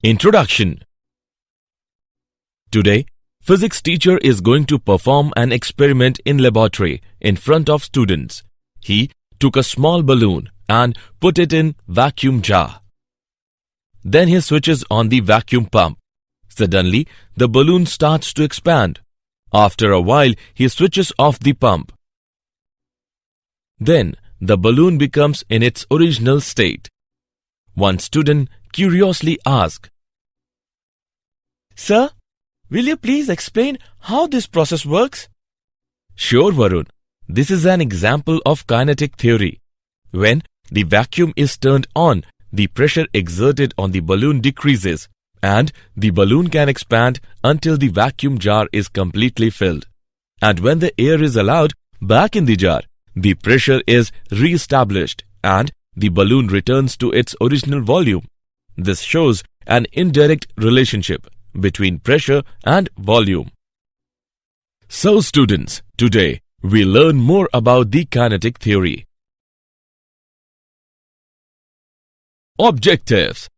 Introduction. Today, physics teacher is going to perform an experiment in laboratory in front of students. He took a small balloon and put it in vacuum jar. Then he switches on the vacuum pump. Suddenly, the balloon starts to expand. After a while, he switches off the pump. Then, the balloon becomes in its original state. One student curiously asked, "Sir, will you please explain how this process works?" "Sure, Varun. This is an example of kinetic theory. When the vacuum is turned on, the pressure exerted on the balloon decreases, and the balloon can expand until the vacuum jar is completely filled. And when the air is allowed back in the jar, the pressure is re-established and the balloon returns to its original volume. This shows an indirect relationship between pressure and volume." So students, today we learn more about the kinetic theory. Objectives.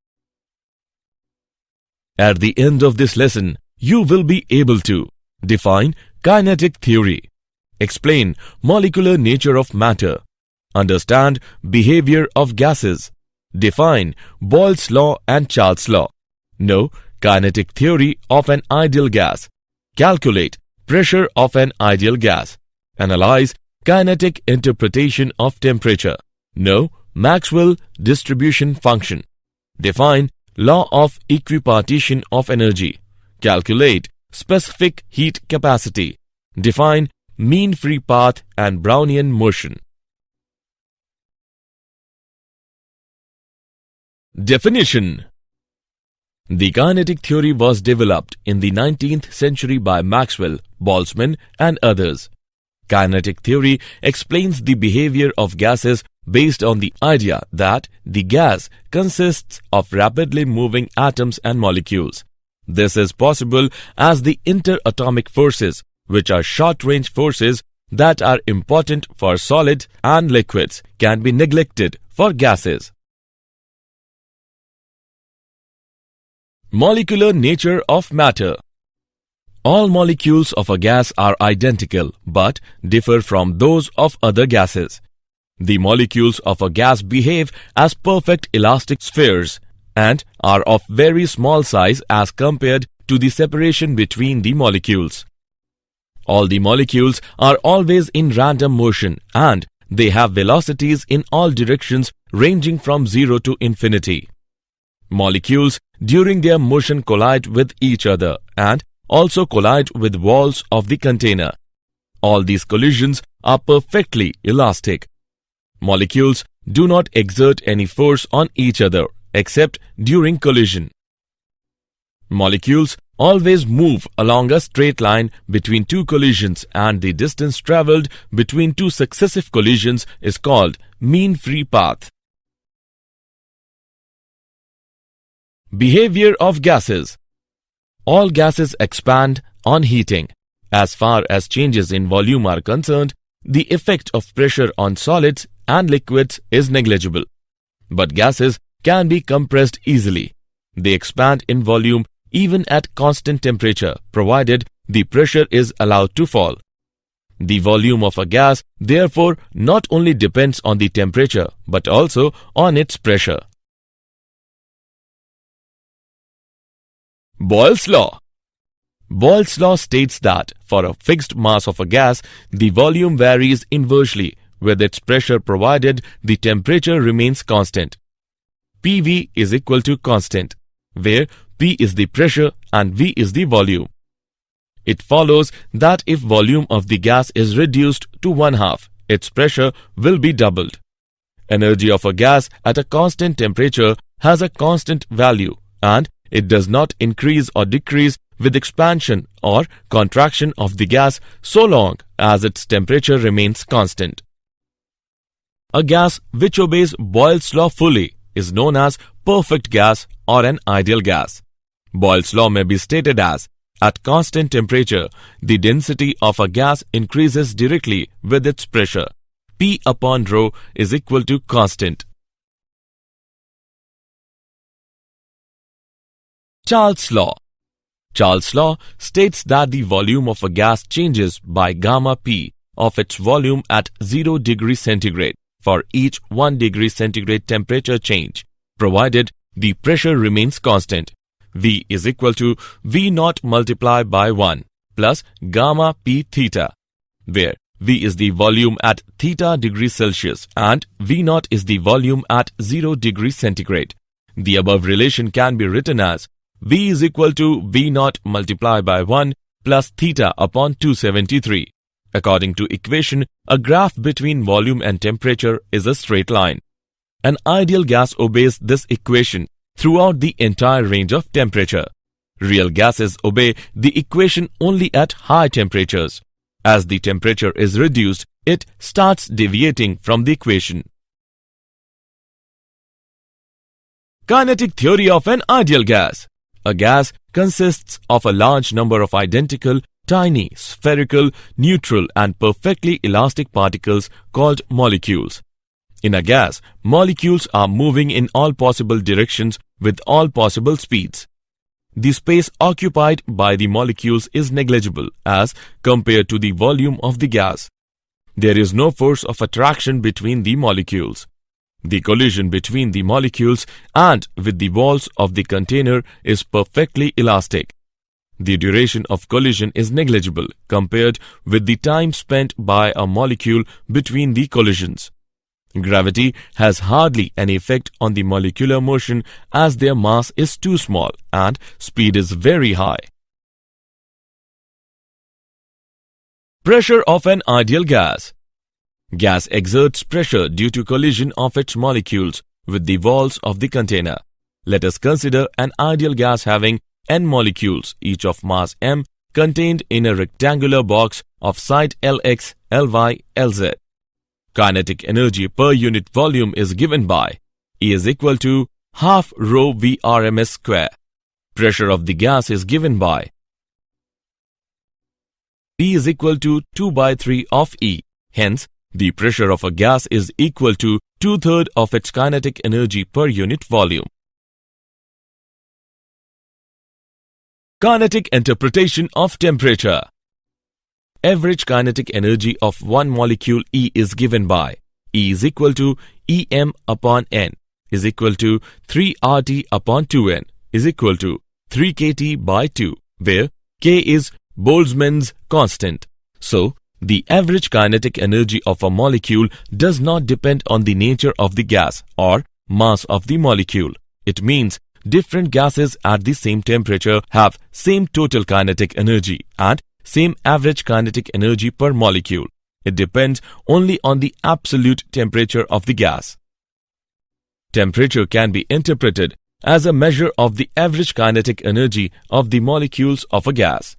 At the end of this lesson, you will be able to define kinetic theory, explain molecular nature of matter, understand behavior of gases, define Boyle's law and Charles' law, know kinetic theory of an ideal gas, calculate pressure of an ideal gas, analyze kinetic interpretation of temperature, know Maxwell distribution function, define law of equipartition of energy, calculate specific heat capacity, define mean free path and Brownian motion. Definition. The kinetic theory was developed in the 19th century by Maxwell, Boltzmann and others. Kinetic theory explains the behavior of gases based on the idea that the gas consists of rapidly moving atoms and molecules. This is possible as the interatomic forces, which are short-range forces that are important for solids and liquids, can be neglected for gases. Molecular nature of matter. All molecules of a gas are identical but differ from those of other gases. The molecules of a gas behave as perfect elastic spheres and are of very small size as compared to the separation between the molecules. All the molecules are always in random motion and they have velocities in all directions ranging from 0 to infinity. Molecules during their motion collide with each other and also collide with walls of the container. All these collisions are perfectly elastic. Molecules do not exert any force on each other except during collision. Molecules always move along a straight line between two collisions, and the distance traveled between two successive collisions is called mean free path. Behavior of gases. All gases expand on heating. As far as changes in volume are concerned, the effect of pressure on solids and liquids is negligible. But gases can be compressed easily. They expand in volume even at constant temperature, provided the pressure is allowed to fall. The volume of a gas, therefore, not only depends on the temperature, but also on its pressure. Boyle's law. Boyle's law states that for a fixed mass of a gas, the volume varies inversely with its pressure provided the temperature remains constant. PV is equal to constant, where P is the pressure and V is the volume. It follows that if volume of the gas is reduced to 1/2, its pressure will be doubled. Energy of a gas at a constant temperature has a constant value and it does not increase or decrease with expansion or contraction of the gas so long as its temperature remains constant. A gas which obeys Boyle's law fully is known as perfect gas or an ideal gas. Boyle's law may be stated as, at constant temperature, the density of a gas increases directly with its pressure. P upon rho is equal to constant. Charles' law. Charles' law states that the volume of a gas changes by gamma P of its volume at 0 degrees centigrade for each 1 degree centigrade temperature change, provided the pressure remains constant. V is equal to V naught multiplied by 1 plus gamma P theta, where V is the volume at theta degrees Celsius and V naught is the volume at 0 degrees centigrade. The above relation can be written as V is equal to V naught multiplied by 1 plus theta upon 273. According to equation, a graph between volume and temperature is a straight line. An ideal gas obeys this equation throughout the entire range of temperature. Real gases obey the equation only at high temperatures. As the temperature is reduced, it starts deviating from the equation. Kinetic theory of an ideal gas. A gas consists of a large number of identical, tiny, spherical, neutral and perfectly elastic particles called molecules. In a gas, molecules are moving in all possible directions with all possible speeds. The space occupied by the molecules is negligible as compared to the volume of the gas. There is no force of attraction between the molecules. The collision between the molecules and with the walls of the container is perfectly elastic. The duration of collision is negligible compared with the time spent by a molecule between the collisions. Gravity has hardly any effect on the molecular motion as their mass is too small and speed is very high. Pressure of an ideal gas. Gas exerts pressure due to collision of its molecules with the walls of the container. Let us consider an ideal gas having n molecules, each of mass m, contained in a rectangular box of side Lx, Ly, Lz. Kinetic energy per unit volume is given by E is equal to half rho V RMS square. Pressure of the gas is given by P is equal to 2 by 3 of E. Hence, the pressure of a gas is equal to 2/3 of its kinetic energy per unit volume. Kinetic interpretation of temperature. Average kinetic energy of one molecule E is given by E is equal to Em upon N is equal to 3 RT upon 2N is equal to 3 kT by 2, where K is Boltzmann's constant. So, the average kinetic energy of a molecule does not depend on the nature of the gas or mass of the molecule. It means different gases at the same temperature have same total kinetic energy and same average kinetic energy per molecule. It depends only on the absolute temperature of the gas. Temperature can be interpreted as a measure of the average kinetic energy of the molecules of a gas.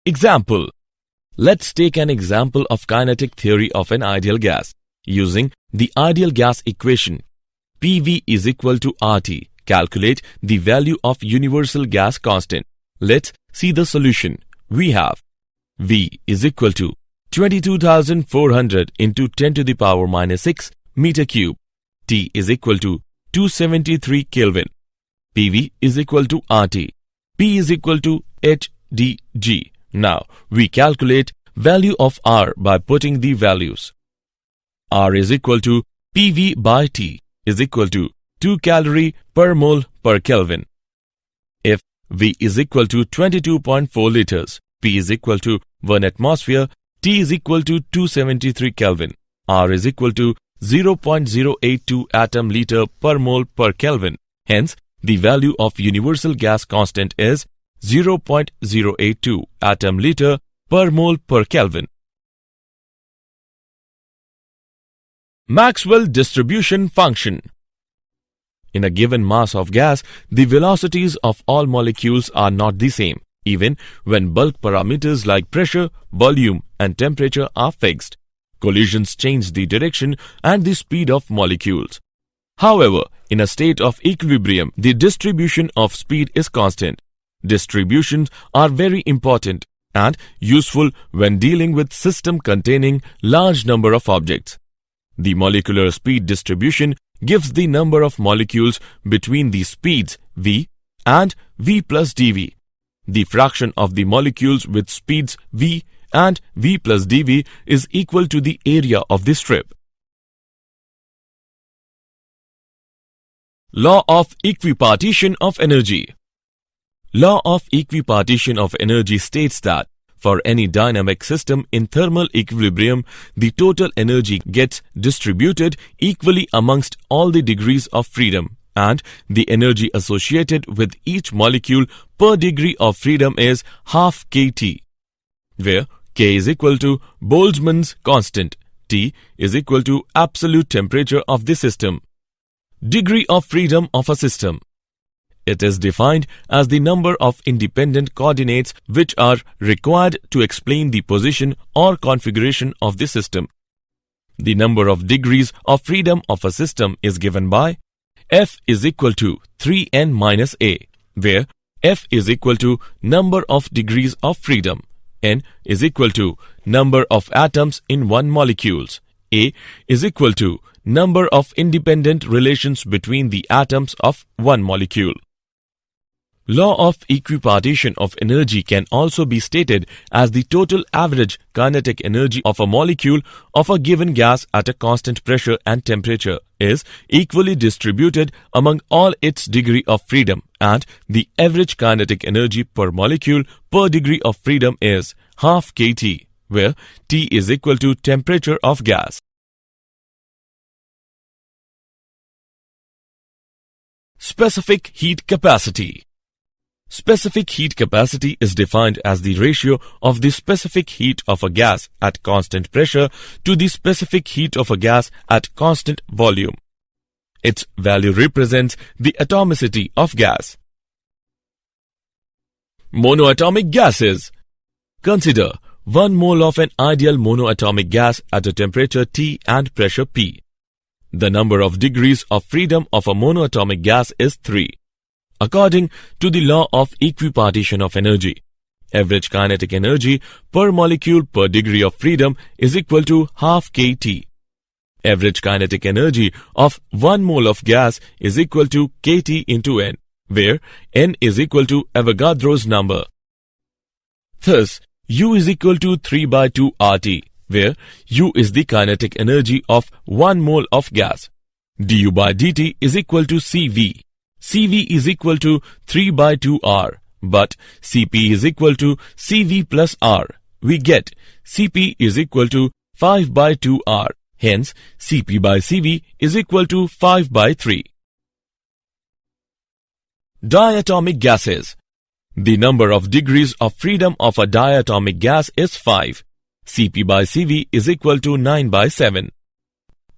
Example. Let's take an example of kinetic theory of an ideal gas. Using the ideal gas equation, PV is equal to RT. Calculate the value of universal gas constant. Let's see the solution. We have V is equal to 22,400 into 10 to the power minus 6 meter cube. T is equal to 273 Kelvin. PV is equal to RT. P is equal to HDG. Now, we calculate value of R by putting the values. R is equal to PV by T is equal to 2 calorie per mole per Kelvin. If V is equal to 22.4 liters, P is equal to 1 atmosphere, T is equal to 273 Kelvin, R is equal to 0.082 atom liter per mole per Kelvin. Hence, the value of universal gas constant is 0.082 atom liter per mole per Kelvin. Maxwell distribution function. In a given mass of gas, the velocities of all molecules are not the same, even when bulk parameters like pressure, volume, and temperature are fixed. Collisions change the direction and the speed of molecules. However, in a state of equilibrium, the distribution of speed is constant. Distributions are very important and useful when dealing with system containing large number of objects. The molecular speed distribution gives the number of molecules between the speeds v and v plus dv. The fraction of the molecules with speeds v and v plus dv is equal to the area of the strip. Law of equipartition of energy. Law of equipartition of energy states that for any dynamic system in thermal equilibrium, the total energy gets distributed equally amongst all the degrees of freedom, and the energy associated with each molecule per degree of freedom is half kT, where K is equal to Boltzmann's constant, T is equal to absolute temperature of the system. Degree of freedom of a system. It is defined as the number of independent coordinates which are required to explain the position or configuration of the system. The number of degrees of freedom of a system is given by F is equal to 3n minus a, where F is equal to number of degrees of freedom, n is equal to number of atoms in one molecules, a is equal to number of independent relations between the atoms of one molecule. Law of equipartition of energy can also be stated as the total average kinetic energy of a molecule of a given gas at a constant pressure and temperature is equally distributed among all its degree of freedom, and the average kinetic energy per molecule per degree of freedom is half kT, where T is equal to temperature of gas. Specific heat capacity. Specific heat capacity is defined as the ratio of the specific heat of a gas at constant pressure to the specific heat of a gas at constant volume. Its value represents the atomicity of gas. Monoatomic gases. Consider 1 mole of an ideal monoatomic gas at a temperature T and pressure P. The number of degrees of freedom of a monoatomic gas is 3. According to the law of equipartition of energy, average kinetic energy per molecule per degree of freedom is equal to half kT. Average kinetic energy of 1 mole of gas is equal to kT into n, where n is equal to Avogadro's number. Thus, U is equal to 3 by 2 RT, where U is the kinetic energy of 1 mole of gas. Du by dt is equal to Cv. Cv is equal to 3 by 2 R, but Cp is equal to Cv plus R. We get Cp is equal to 5 by 2 R. Hence, Cp by Cv is equal to 5 by 3. Diatomic gases. The number of degrees of freedom of a diatomic gas is 5. Cp by Cv is equal to 9 by 7.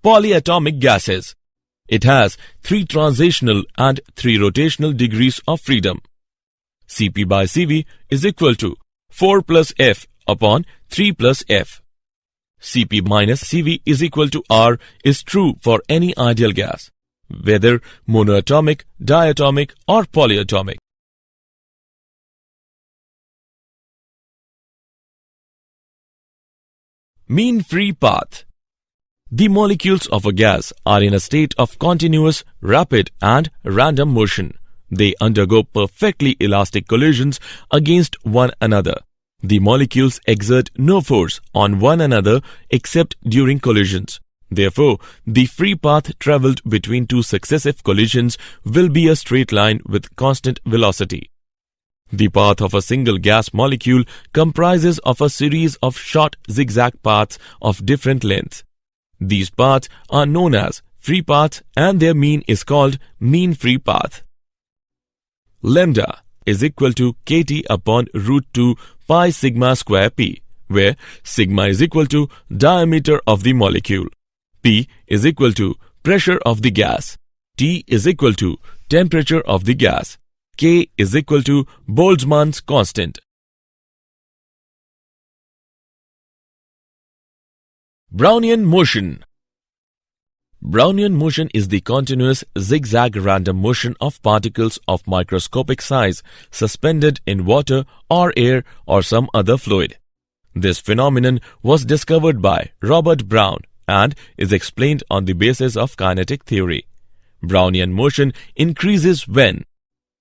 Polyatomic gases. It has 3 translational and 3 rotational degrees of freedom. Cp by Cv is equal to 4 plus F upon 3 plus F. Cp minus Cv is equal to R is true for any ideal gas, whether monoatomic, diatomic or polyatomic. Mean free path. The molecules of a gas are in a state of continuous, rapid and random motion. They undergo perfectly elastic collisions against one another. The molecules exert no force on one another except during collisions. Therefore, the free path travelled between two successive collisions will be a straight line with constant velocity. The path of a single gas molecule comprises of a series of short zigzag paths of different lengths. These paths are known as free paths and their mean is called mean free path. Lambda is equal to kT upon root 2 pi sigma square p, where sigma is equal to diameter of the molecule, p is equal to pressure of the gas, T is equal to temperature of the gas, K is equal to Boltzmann's constant. Brownian motion. Brownian motion is the continuous zigzag random motion of particles of microscopic size suspended in water or air or some other fluid. This phenomenon was discovered by Robert Brown and is explained on the basis of kinetic theory. Brownian motion increases when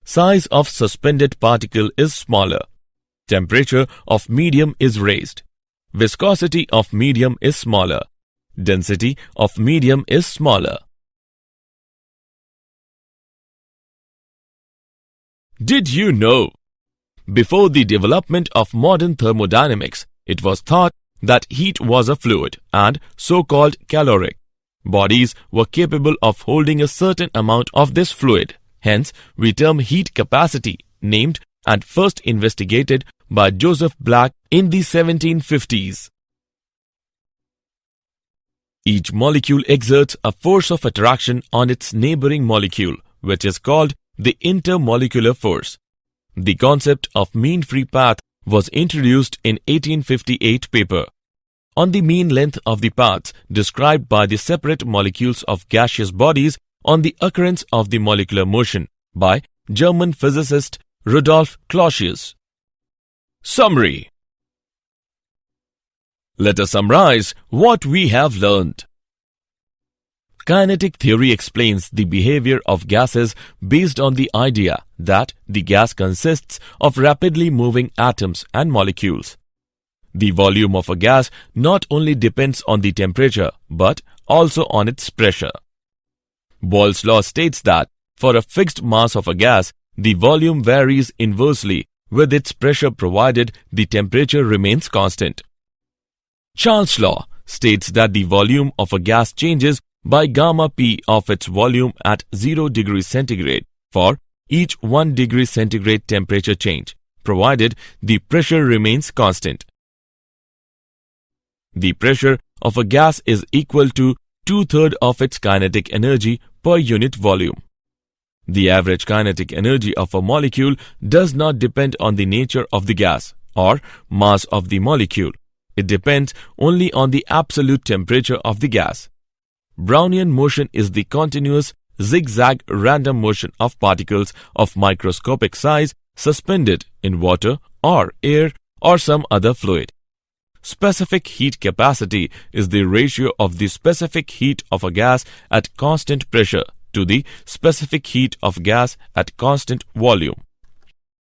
size of suspended particle is smaller, temperature of medium is raised, viscosity of medium is smaller, density of medium is smaller. Did you know? Before the development of modern thermodynamics, it was thought that heat was a fluid and so-called caloric. Bodies were capable of holding a certain amount of this fluid. Hence, we term heat capacity, named and first investigated by Joseph Black in the 1750s. Each molecule exerts a force of attraction on its neighboring molecule, which is called the intermolecular force. The concept of mean free path was introduced in 1858 paper on the mean length of the paths described by the separate molecules of gaseous bodies on the occurrence of the molecular motion by German physicist Rudolf Clausius. Summary. Let us summarize what we have learned. Kinetic theory explains the behavior of gases based on the idea that the gas consists of rapidly moving atoms and molecules. The volume of a gas not only depends on the temperature but also on its pressure. Boyle's law states that for a fixed mass of a gas, the volume varies inversely with its pressure provided the temperature remains constant. Charles' law states that the volume of a gas changes by gamma P of its volume at 0 degrees centigrade for each 1 degree centigrade temperature change, provided the pressure remains constant. The pressure of a gas is equal to 2/3 of its kinetic energy per unit volume. The average kinetic energy of a molecule does not depend on the nature of the gas or mass of the molecule. It depends only on the absolute temperature of the gas. Brownian motion is the continuous zigzag random motion of particles of microscopic size suspended in water or air or some other fluid. Specific heat capacity is the ratio of the specific heat of a gas at constant pressure to the specific heat of gas at constant volume.